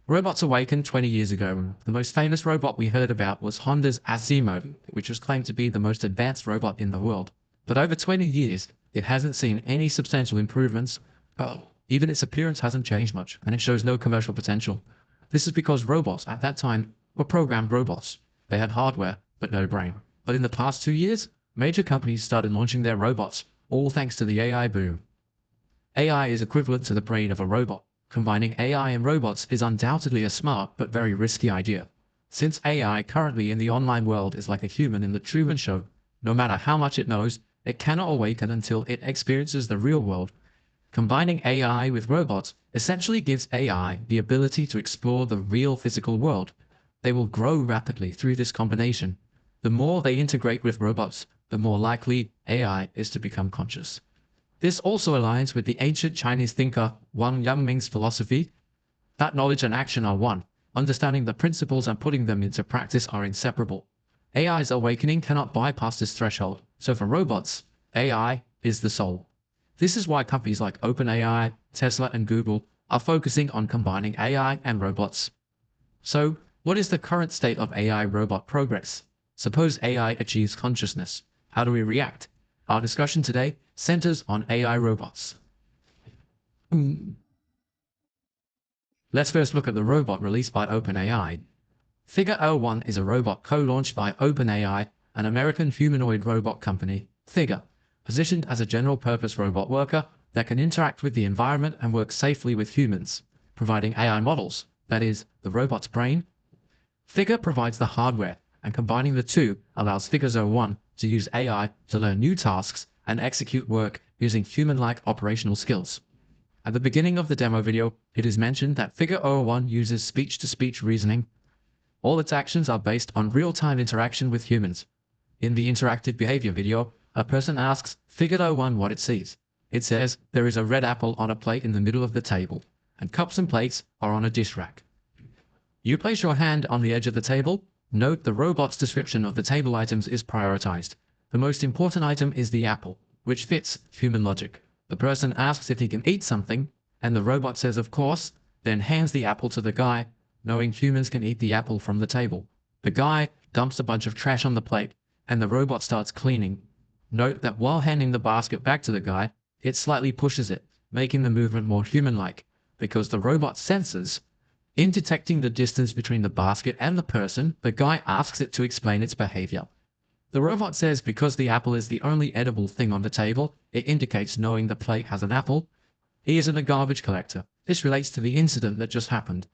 Robots awakened 20 years ago. The most famous robot we heard about was Honda's Asimo, which was claimed to be the most advanced robot in the world. But over 20 years, it hasn't seen any substantial improvements. Even its appearance hasn't changed much, and it shows no commercial potential. This is because robots at that time were programmed robots. They had hardware, but no brain. But in the past 2 years, major companies started launching their robots, all thanks to the AI boom. AI is equivalent to the brain of a robot. Combining AI and robots is undoubtedly a smart but very risky idea. Since AI currently in the online world is like a human in the Truman Show, no matter how much it knows, it cannot awaken until it experiences the real world. Combining AI with robots essentially gives AI the ability to explore the real physical world. They will grow rapidly through this combination. The more they integrate with robots, the more likely AI is to become conscious. This also aligns with the ancient Chinese thinker Wang Yangming's philosophy that knowledge and action are one. Understanding the principles and putting them into practice are inseparable. AI's awakening cannot bypass this threshold, so for robots, AI is the soul. This is why companies like OpenAI, Tesla, and Google are focusing on combining AI and robots. So, what is the current state of AI robot progress? Suppose AI achieves consciousness. How do we react? Our discussion today centers on AI robots. Let's first look at the robot released by OpenAI. Figure 01 is a robot co-launched by OpenAI, an American humanoid robot company. Figure, positioned as a general-purpose robot worker that can interact with the environment and work safely with humans, providing AI models, that is, the robot's brain. Figure provides the hardware, and combining the two allows Figure 01 to use AI to learn new tasks and execute work using human-like operational skills. At the beginning of the demo video, it is mentioned that Figure 01 uses speech-to-speech reasoning. All its actions are based on real-time interaction with humans. In the interactive behavior video, a person asks Figure 01 what it sees. It says there is a red apple on a plate in the middle of the table, and cups and plates are on a dish rack. You place your hand on the edge of the table. Note the robot's description of the table items is prioritized. The most important item is the apple, which fits human logic. The person asks if he can eat something, and the robot says of course, then hands the apple to the guy, knowing humans can eat the apple from the table. The guy dumps a bunch of trash on the plate, and the robot starts cleaning. Note that while handing the basket back to the guy, it slightly pushes it, making the movement more human-like, because the robot senses. In detecting the distance between the basket and the person, the guy asks it to explain its behavior. The robot says because the apple is the only edible thing on the table, it indicates knowing the plate has an apple. He isn't a garbage collector. This relates to the incident that just happened.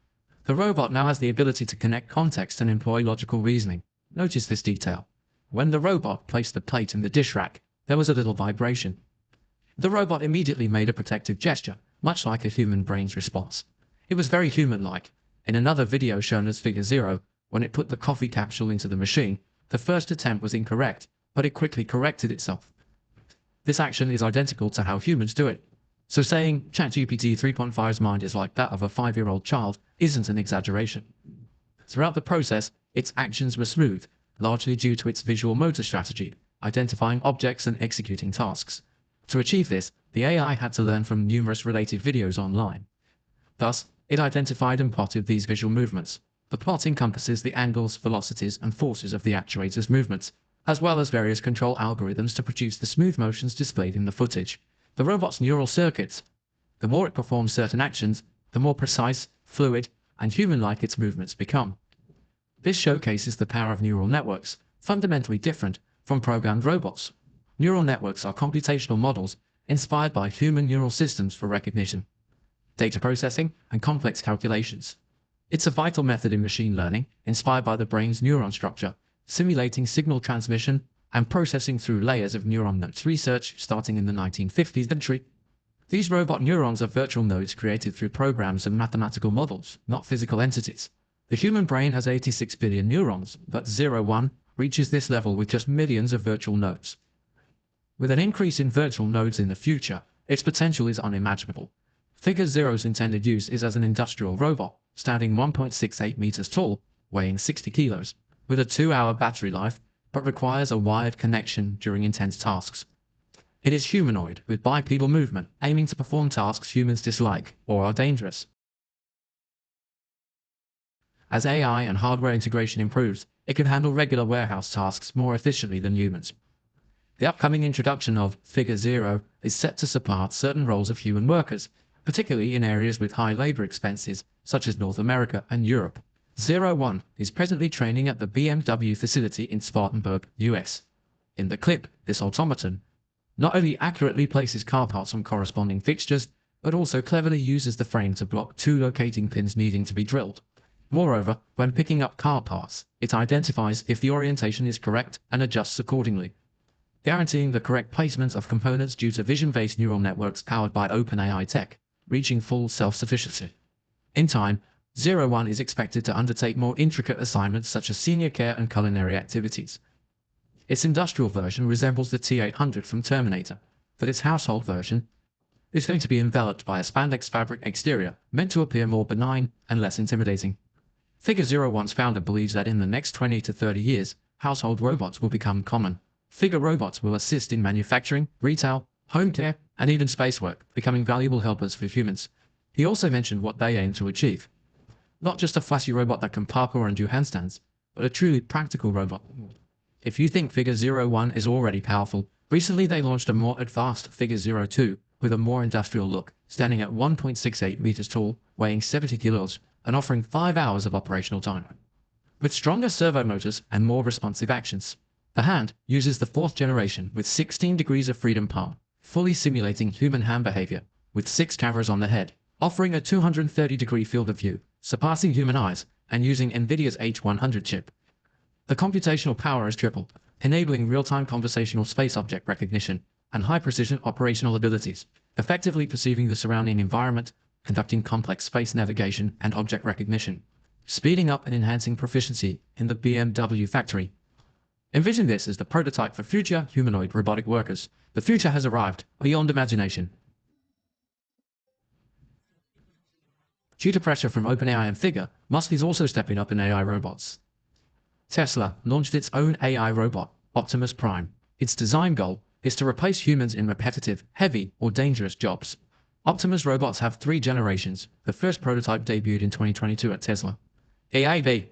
The robot now has the ability to connect context and employ logical reasoning. Notice this detail. When the robot placed the plate in the dish rack, there was a little vibration. The robot immediately made a protective gesture, much like a human brain's response. It was very human-like. In another video shown as Figure 0, when it put the coffee capsule into the machine, the first attempt was incorrect, but it quickly corrected itself. This action is identical to how humans do it. So saying ChatGPT 3.5's mind is like that of a 5-year-old child isn't an exaggeration. Throughout the process, its actions were smooth, largely due to its visual motor strategy, identifying objects and executing tasks. To achieve this, the AI had to learn from numerous related videos online. Thus, it identified and plotted these visual movements. The plot encompasses the angles, velocities, and forces of the actuator's movements, as well as various control algorithms to produce the smooth motions displayed in the footage. The robot's neural circuits. The more it performs certain actions, the more precise, fluid, and human-like its movements become. This showcases the power of neural networks, fundamentally different from programmed robots. Neural networks are computational models inspired by human neural systems for recognition, data processing, and complex calculations. It's a vital method in machine learning, inspired by the brain's neuron structure, simulating signal transmission and processing through layers of neuron nodes. Research starting in the 1950s century. These robot neurons are virtual nodes created through programs and mathematical models, not physical entities. The human brain has 86 billion neurons, but 01 reaches this level with just millions of virtual nodes. With an increase in virtual nodes in the future, its potential is unimaginable. Figure 0's intended use is as an industrial robot, standing 1.68 meters tall, weighing 60 kilos, with a 2-hour battery life, but requires a wired connection during intense tasks. It is humanoid, with bipedal movement, aiming to perform tasks humans dislike or are dangerous. As AI and hardware integration improves, it can handle regular warehouse tasks more efficiently than humans. The upcoming introduction of Figure Zero is set to surpass certain roles of human workers, particularly in areas with high labor expenses, such as North America and Europe. Zero One is presently training at the BMW facility in Spartanburg, US. In the clip, this automaton not only accurately places car parts on corresponding fixtures, but also cleverly uses the frame to block two locating pins needing to be drilled. Moreover, when picking up car parts, it identifies if the orientation is correct and adjusts accordingly, guaranteeing the correct placement of components due to vision-based neural networks powered by OpenAI tech, reaching full self-sufficiency. In time, Zero One is expected to undertake more intricate assignments such as senior care and culinary activities. Its industrial version resembles the T-800 from Terminator, but its household version is going to be enveloped by a spandex fabric exterior meant to appear more benign and less intimidating. Figure Zero One's founder believes that in the next 20 to 30 years, household robots will become common. Figure robots will assist in manufacturing, retail, home care, and even space work, becoming valuable helpers for humans. He also mentioned what they aim to achieve. Not just a flashy robot that can parkour and do handstands, but a truly practical robot. If you think Figure Zero One is already powerful, recently they launched a more advanced Figure Zero Two with a more industrial look, standing at 1.68 meters tall, weighing 70 kilos, and offering 5 hours of operational time. With stronger servo motors and more responsive actions. The hand uses the 4th generation with 16 degrees of freedom palm, fully simulating human hand behavior, with 6 cameras on the head, offering a 230-degree field of view, surpassing human eyes, and using NVIDIA's H100 chip. The computational power is tripled, enabling real-time conversational space object recognition and high-precision operational abilities, effectively perceiving the surrounding environment, conducting complex space navigation and object recognition, speeding up and enhancing proficiency in the BMW factory. Envision this as the prototype for future humanoid robotic workers. The future has arrived, beyond imagination. Due to pressure from OpenAI and Figure, Musk is also stepping up in AI robots. Tesla launched its own AI robot, Optimus Prime. Its design goal is to replace humans in repetitive, heavy, or dangerous jobs. Optimus robots have 3 generations. The first prototype debuted in 2022 at Tesla. AIB.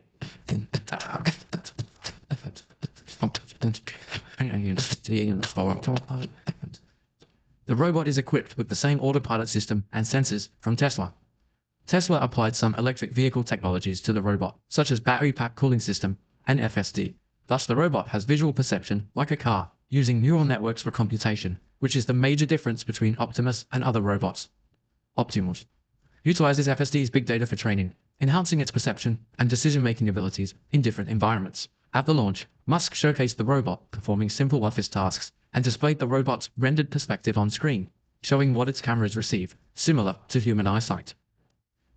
The robot is equipped with the same autopilot system and sensors from Tesla. Tesla applied some electric vehicle technologies to the robot, such as battery pack cooling system and FSD. Thus, the robot has visual perception like a car, using neural networks for computation, which is the major difference between Optimus and other robots. Optimus utilizes FSD's big data for training, enhancing its perception and decision-making abilities in different environments. At the launch, Musk showcased the robot performing simple office tasks and displayed the robot's rendered perspective on screen, showing what its cameras receive, similar to human eyesight.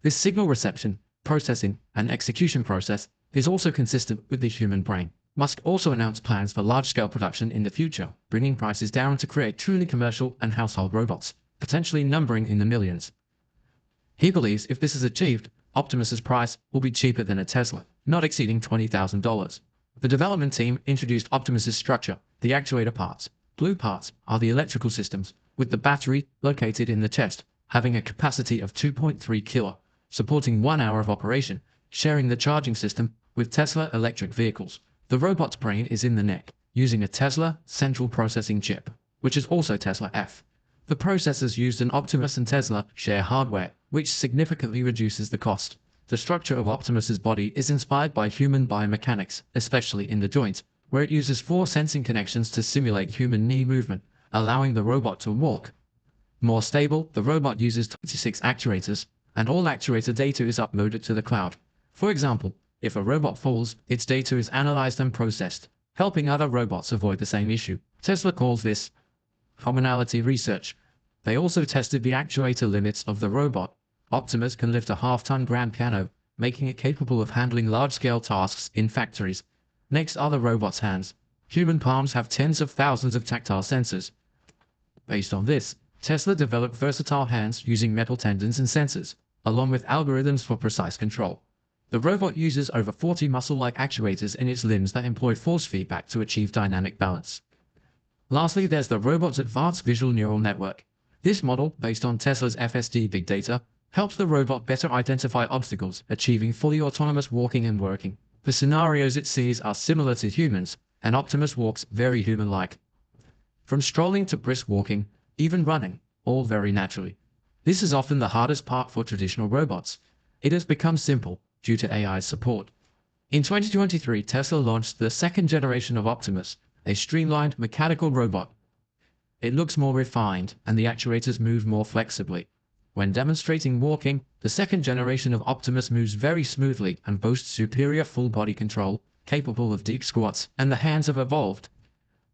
This signal reception, processing, and execution process is also consistent with the human brain. Musk also announced plans for large-scale production in the future, bringing prices down to create truly commercial and household robots, potentially numbering in the millions. He believes if this is achieved, Optimus's price will be cheaper than a Tesla, not exceeding $20,000. The development team introduced Optimus's structure, the actuator parts. Blue parts are the electrical systems, with the battery located in the chest, having a capacity of 2.3 kilo, supporting 1 hour of operation, sharing the charging system with Tesla electric vehicles. The robot's brain is in the neck, using a Tesla central processing chip, which is also Tesla F. The processors used in Optimus and Tesla share hardware, which significantly reduces the cost. The structure of Optimus's body is inspired by human biomechanics, especially in the joints, where it uses 4 sensing connections to simulate human knee movement, allowing the robot to walk. More stable, the robot uses 26 actuators, and all actuator data is uploaded to the cloud. For example, if a robot falls, its data is analyzed and processed, helping other robots avoid the same issue. Tesla calls this commonality research. They also tested the actuator limits of the robot. Optimus can lift a half-ton grand piano, making it capable of handling large-scale tasks in factories. Next are the robot's hands. Human palms have tens of thousands of tactile sensors. Based on this, Tesla developed versatile hands using metal tendons and sensors, along with algorithms for precise control. The robot uses over 40 muscle-like actuators in its limbs that employ force feedback to achieve dynamic balance. Lastly, there's the robot's advanced visual neural network. This model, based on Tesla's FSD big data, helps the robot better identify obstacles, achieving fully autonomous walking and working. The scenarios it sees are similar to humans, and Optimus walks very human-like. From strolling to brisk walking, even running, all very naturally. This is often the hardest part for traditional robots. It has become simple due to AI's support. In 2023, Tesla launched the second generation of Optimus, a streamlined mechanical robot. It looks more refined, and the actuators move more flexibly. When demonstrating walking, the second generation of Optimus moves very smoothly and boasts superior full-body control, capable of deep squats, and the hands have evolved,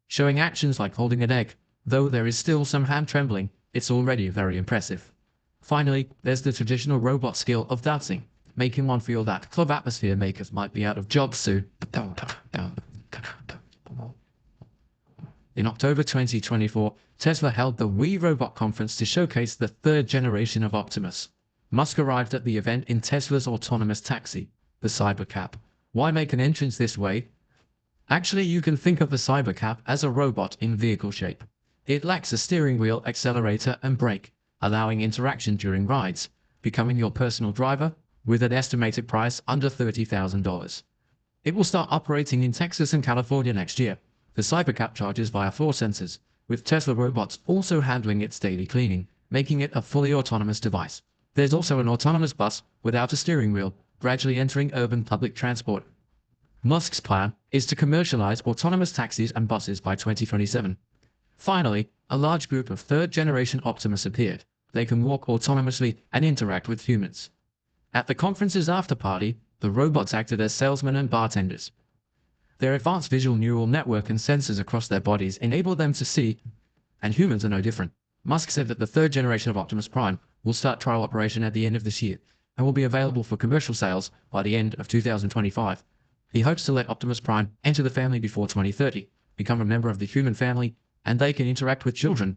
showing actions like holding an egg. Though there is still some hand trembling, it's already very impressive. Finally, there's the traditional robot skill of dancing, making one feel that club atmosphere makers might be out of jobs soon. In October 2024, Tesla held the We Robot conference to showcase the third generation of Optimus. Musk arrived at the event in Tesla's autonomous taxi, the Cybercab. Why make an entrance this way? Actually, you can think of the Cybercab as a robot in vehicle shape. It lacks a steering wheel, accelerator, and brake, allowing interaction during rides, becoming your personal driver, with an estimated price under $30,000. It will start operating in Texas and California next year. The Cybercab charges via force sensors, with Tesla robots also handling its daily cleaning, making it a fully autonomous device. There's also an autonomous bus without a steering wheel, gradually entering urban public transport. Musk's plan is to commercialize autonomous taxis and buses by 2027. Finally, a large group of third-generation Optimus appeared. They can walk autonomously and interact with humans. At the conference's after-party, the robots acted as salesmen and bartenders. Their advanced visual neural network and sensors across their bodies enable them to see, and humans are no different. Musk said that the third generation of Optimus Prime will start trial operation at the end of this year and will be available for commercial sales by the end of 2025. He hopes to let Optimus Prime enter the family before 2030, become a member of the human family, and they can interact with children.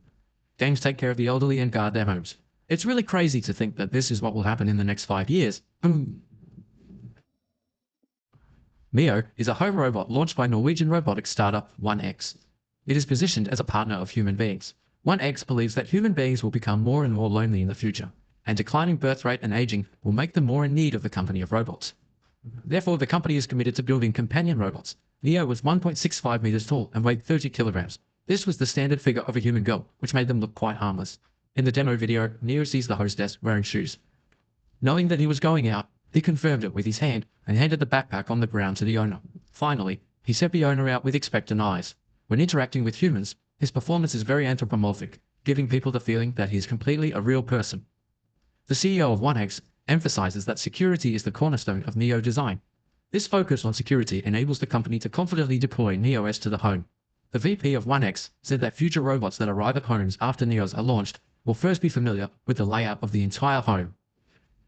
Games take care of the elderly and guard their homes. It's really crazy to think that this is what will happen in the next 5 years. Mio is a home robot launched by Norwegian robotics startup 1X. It is positioned as a partner of human beings. 1X believes that human beings will become more and more lonely in the future, and declining birth rate and aging will make them more in need of the company of robots. Therefore, the company is committed to building companion robots. Mio was 1.65 meters tall and weighed 30 kilograms. This was the standard figure of a human girl, which made them look quite harmless. In the demo video, Neo sees the hostess wearing shoes. Knowing that he was going out, he confirmed it with his hand and handed the backpack on the ground to the owner. Finally, he set the owner out with expectant eyes. When interacting with humans, his performance is very anthropomorphic, giving people the feeling that he is completely a real person. The CEO of 1X emphasizes that security is the cornerstone of Neo design. This focus on security enables the company to confidently deploy Neo-S to the home. The VP of 1X said that future robots that arrive at homes after Neos are launched will first be familiar with the layout of the entire home.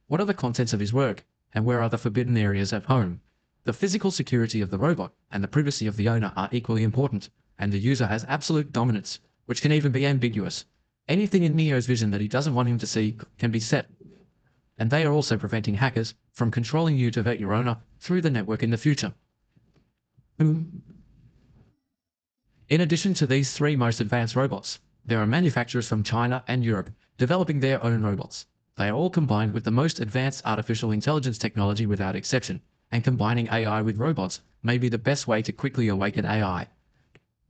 What are the contents of his work, and where are the forbidden areas at home? The physical security of the robot and the privacy of the owner are equally important, and the user has absolute dominance, which can even be ambiguous. Anything in Neo's vision that he doesn't want him to see can be set. And they are also preventing hackers from controlling you to vet your owner through the network in the future. In addition to these three most advanced robots, there are manufacturers from China and Europe developing their own robots. They are all combined with the most advanced artificial intelligence technology without exception, and combining AI with robots may be the best way to quickly awaken AI.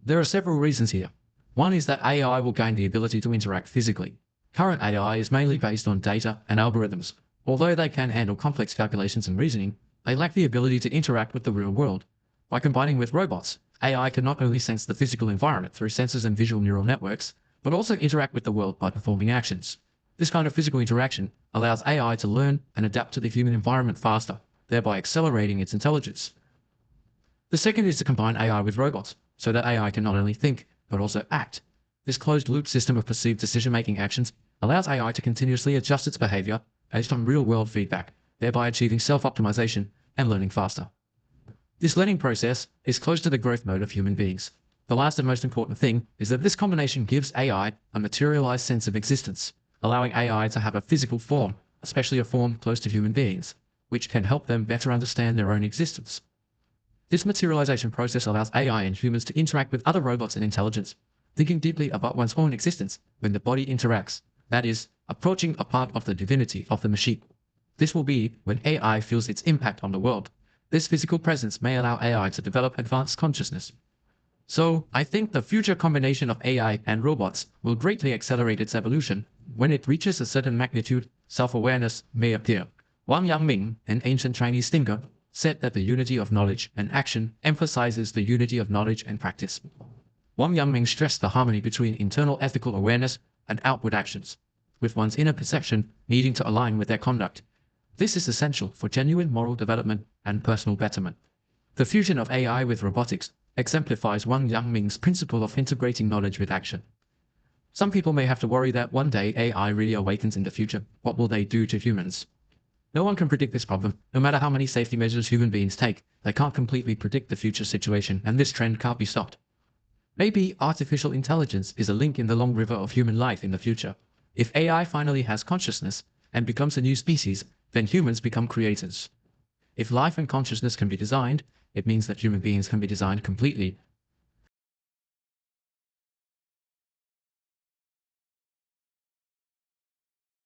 There are several reasons here. One is that AI will gain the ability to interact physically. Current AI is mainly based on data and algorithms. Although they can handle complex calculations and reasoning, they lack the ability to interact with the real world. By combining with robots, AI can not only sense the physical environment through sensors and visual neural networks, but also interact with the world by performing actions. This kind of physical interaction allows AI to learn and adapt to the human environment faster, thereby accelerating its intelligence. The second is to combine AI with robots, so that AI can not only think, but also act. This closed-loop system of perceived decision-making actions allows AI to continuously adjust its behavior based on real-world feedback, thereby achieving self-optimization and learning faster. This learning process is close to the growth mode of human beings. The last and most important thing is that this combination gives AI a materialized sense of existence, allowing AI to have a physical form, especially a form close to human beings, which can help them better understand their own existence. This materialization process allows AI and humans to interact with other robots and intelligence, thinking deeply about one's own existence when the body interacts. that is, approaching a part of the divinity of the machine. This will be when AI feels its impact on the world. This physical presence may allow AI to develop advanced consciousness. So, I think the future combination of AI and robots will greatly accelerate its evolution. When it reaches a certain magnitude, self-awareness may appear. Wang Yangming, an ancient Chinese thinker, said that the unity of knowledge and action emphasizes the unity of knowledge and practice. Wang Yangming stressed the harmony between internal ethical awareness and outward actions, with one's inner perception needing to align with their conduct. This is essential for genuine moral development and personal betterment. The fusion of AI with robotics exemplifies Wang Yangming's principle of integrating knowledge with action. Some people may have to worry that one day AI really awakens in the future. What will they do to humans? No one can predict this problem. No matter how many safety measures human beings take, they can't completely predict the future situation, and this trend can't be stopped. Maybe artificial intelligence is a link in the long river of human life in the future. If AI finally has consciousness and becomes a new species, then humans become creators. If life and consciousness can be designed, it means that human beings can be designed completely